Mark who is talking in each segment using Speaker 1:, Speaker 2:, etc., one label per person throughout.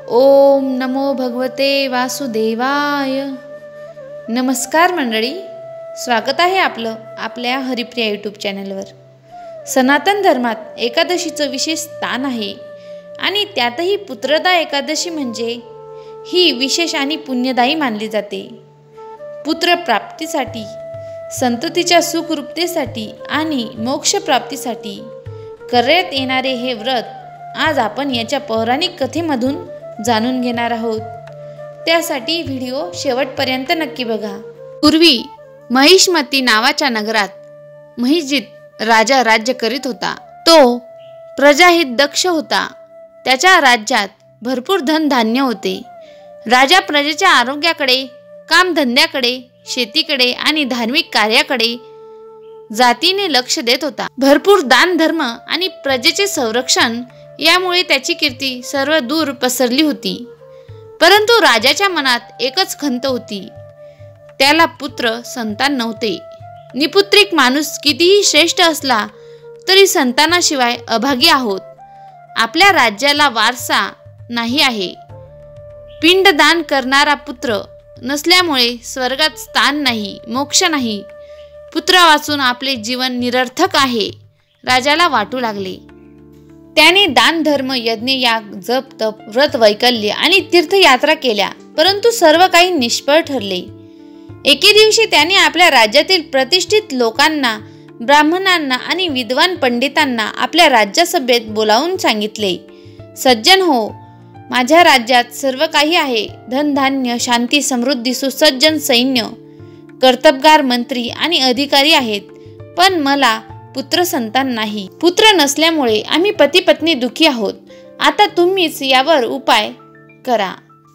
Speaker 1: ओम नमो भगवते वासुदेवाय। नमस्कार मंडळी, स्वागत आहे आपलं आपल्या हरिप्रिया यूट्यूब चॅनलवर। सनातन धर्मात एकादशीचं विशेष स्थान आहे आणि त्यातही पुत्रदा एकादशी म्हणजे ही विशेष आणि पुण्यदायी मानली जाते। पुत्र प्राप्तीसाठी, संततीच्या सुखरूपतेसाठी आणि मोक्ष प्राप्तीसाठी करण्यात येणारे हे व्रत आज आपण याच्या पौराणिक कथेमधून जाणून घेणार आहोत। त्यासाठी व्हिडिओ शेवटपर्यंत नक्की बघा। पूर्वी महिष्मती नावाच्या नगरात महिजित राजा राज्य करीत होता। तो प्रजाहित दक्ष होता। त्याच्या राज्यात भरपूर धन धान्य होते। राजा प्रजेच्या आरोग्याकडे, कामधंद्याकडे, शेतीकडे आणि धार्मिक कार्याकडे जातीने लक्ष देत होता। भरपूर दान धर्म आणि प्रजेचे संरक्षण यामुळे त्याची कीर्ती सर्व दूर पसरली होती। परंतु राजाच्या मनात एकच खंत होती, त्याला पुत्र संतान नव्हते। निपुत्रिक माणूस कितीही श्रेष्ठ असला तरी संतानाशिवाय अभागी आहोत। आपल्या राज्याला वारसा नाही आहे। पिंडदान करणारा पुत्र नसल्यामुळे स्वर्गात स्थान नाही, मोक्ष नाही। पुत्र वाचून आपले जीवन निरर्थक आहे राजाला वाटू लागले। त्याने दान धर्म, यज्ञ, याग, जप, तप, व्रत, वैकल्य आणि तीर्थयात्रा केल्या, परंतु सर्व काही निष्फळ ठरले। एके दिवशी त्याने आपल्या राज्यातील प्रतिष्ठित लोकांना, ब्राह्मणांना आणि विद्वान पंडितांना आपल्या राज्यसभेत बोलावून सांगितले, सज्जन हो, माझ्या राज्यात सर्व काही आहे। धनधान्य, शांती, समृद्धी, सुसज्जन सैन्य, कर्तबगार मंत्री आणि अधिकारी आहेत, पण मला पुत्र संतान नाही। पुत्र नसल्यामुळे आम्ही पती पत्नी दुखी आहोत। आता तुम्हीच यावर उपाय करा।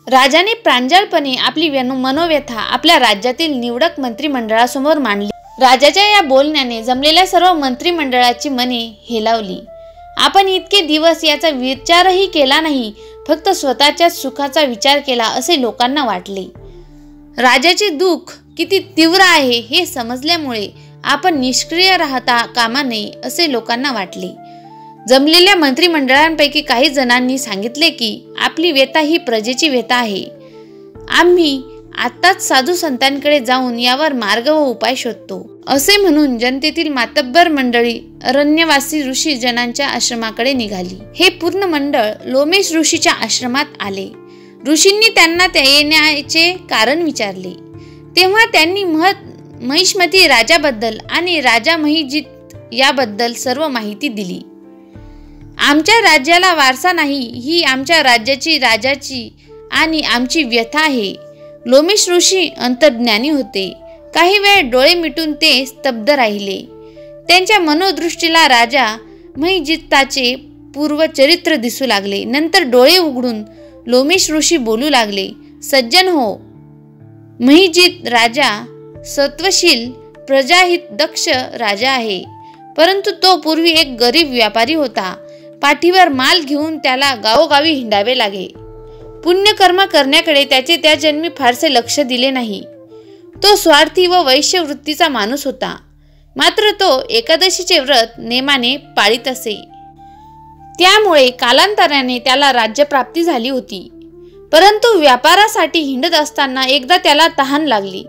Speaker 1: राजाने प्रांजळपणे आपली मनोव्यथा आपल्या राज्यातील निवडक मंत्रिमंडळासमोर मांडली। राजाच्या या बोलण्याने जमलेल्या सर्व मंत्रिमंडळाची मने हेलावली। आपण इतके दिवस याचा विचारही केला नाही, फक्त स्वतःच्या सुखाचा विचार केला असे लोकांना वाटले। राजाचे दुःख किती तीव्र आहे हे समजल्यामुळे आपण निष्क्रिय राहता कामा नये असे लोकांना वाटले। जमलेल्या मंत्रिमंडळांपैकी काही जणांनी सांगितले की आपली व्यथा ही प्रजेची व्यथा आहे। आम्ही आत्ताच साधू संतांकडे जाऊन यावर मार्ग व उपाय शोधतो। असे म्हणून जनतेतील मातब्बर मंडळी अरण्यवासी ऋषी जनांच्या आश्रमाकडे निघाली। हे पूर्ण मंडळ लोमेश ऋषीच्या आश्रमात आले। ऋषींनी त्यांना येण्याचे कारण विचारले। तेव्हा त्यांनी महिष्मती राजाबद्दल आणि राजा महिजित याबद्दल सर्व माहिती दिली। आमच्या राज्याला वारसा नाही ही आमच्या राजाची आणि आमची व्यथा आहे। लोमेश ऋषी अंतर्ज्ञानी होते। काही वेळ डोळे मिटून ते स्तब्ध राहिले। त्यांच्या मनोदृष्टीला राजा महिजिताचे पूर्वचरित्र दिसू लागले। नंतर डोळे उघडून लोमेश ऋषी बोलू लागले, सज्जन हो, महिजित राजा सत्वशील, प्रजाहित दक्ष राजा आहे, परंतु तो पूर्वी एक गरीब व्यापारी होता। पाठीवर माल घेऊन त्याला गावोगावी हिंडावे लागे। पुण्यकर्म करण्याकडे त्याचे त्या जन्मी फारसे लक्ष दिले नाही। तो स्वार्थी व वैश्य वृत्तीचा माणूस होता। मात्र तो एकादशीचे व्रत नेमाने पाळीत असे। त्यामुळे कालांतराने त्याला राज्यप्राप्ती झाली होती। परंतु व्यापारासाठी हिंडत असताना एकदा त्याला तहान लागली।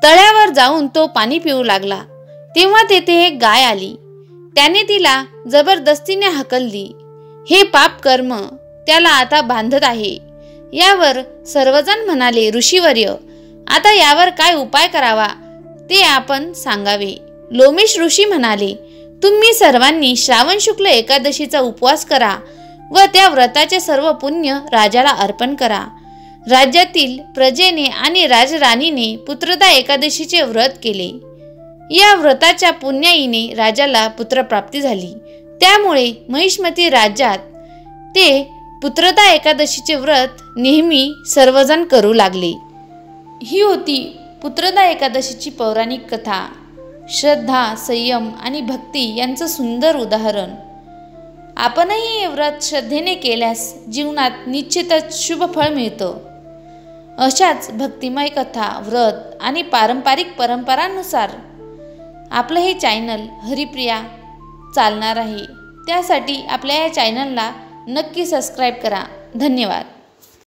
Speaker 1: तळ्यावर जाऊन तो पाणी पिऊ लागला, तेव्हा तेथे एक गाय आली। त्याने तिला जबरदस्तीने हकलली। हे पाप कर्म त्याला आता बांधत आहे। यावर सर्वजण म्हणाले, ऋषीवर्य, आता यावर काय उपाय करावा ते आपण सांगावे। लोमेश ऋषी म्हणाले, तुम्ही सर्वांनी श्रावण शुक्ल एकादशीचा उपवास करा व त्या व्रताचे सर्व पुण्य राजाला अर्पण करा। राज्यातील प्रजेने आणि राजराणीने पुत्रदा एकादशीचे व्रत केले। या व्रताच्या पुण्याईने राजाला पुत्रप्राप्ती झाली। त्यामुळे महिष्मती राज्यात ते पुत्रदा एकादशीचे व्रत नेहमी सर्वजण करू लागले। ही होती पुत्रदा एकादशीची पौराणिक कथा। श्रद्धा, संयम आणि भक्ती यांचं सुंदर उदाहरण। आपणही हे व्रत श्रद्धेने केल्यास जीवनात निश्चितच शुभ फळ मिळतं। अशाच भक्तिमय कथा, व्रत आणि पारंपरिक परंपरांनुसार आपलं हे चॅनल हरिप्रिया चालणार आहे। त्यासाठी आपल्या या चॅनलला नक्की सबस्क्राईब करा। धन्यवाद।